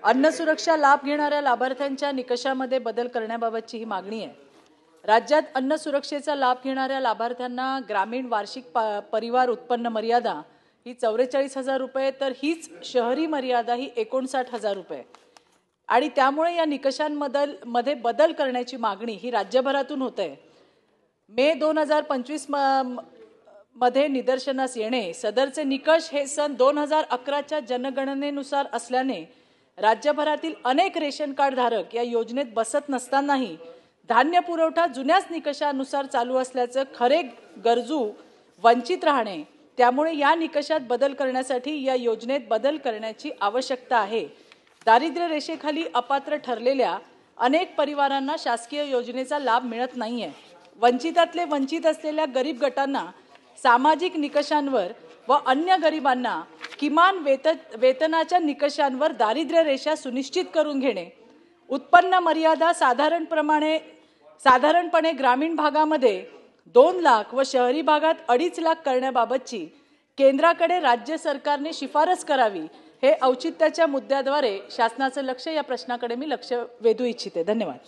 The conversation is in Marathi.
अन्न सुरक्षा लाभ घेणाऱ्या लाभार्थ्यांच्या निकषामध्ये बदल करण्याबाबतची ही मागणी आहे। राज्यात अन्न सुरक्षेचा लाभ घेणाऱ्या लाभार्थ्यांना ग्रामीण वार्षिक परिवार उत्पन्न मर्यादा ही 44,000 रुपये, तर हीच शहरी मर्यादा ही 59,000 रुपये आणि त्यामुळे या निकषांमध्ये बदल करण्याची मागणी ही राज्यभरातून होते। मे 2025 मध्ये निदर्शनास येणे सदरचे निकष हे सन 2011च्या जनगणनेनुसार असल्याने राज्यभरातील अनेक रेशन कार्ड धारक या योजनेत बसत नसतानाही धान्य पुरवठा जुन्याच निकषानुसार चालू असल्याचे खरे गरजू वंचित राहणे, त्यामुळे या निकषात बदल करण्यासाठी या योजनेत बदल करण्याची आवश्यकता आहे। दारिद्र्य रेषेखाली अपात्र ठरलेल्या अनेक परिवारांना शासकीय योजनेचा लाभ मिळत नाहीये। वंचितातले वंचित असलेल्या गरीब गटांना सामाजिक निकषांवर व अन्य गरिबांना किमान वेतनाच्या निकषांवर दारिद्र्य रेषा सुनिश्चित करून घेणे, उत्पन्न मर्यादा साधारणपणे ग्रामीण भागामध्ये 2 लाख व शहरी भागात 2.5 लाख करण्याबाबतची केंद्राकडे राज्य सरकारने शिफारस करावी, हे औचित्याच्या मुद्द्याद्वारे शासनाचे लक्ष या प्रश्नाकडे मी लक्ष वेधू इच्छिते। धन्यवाद।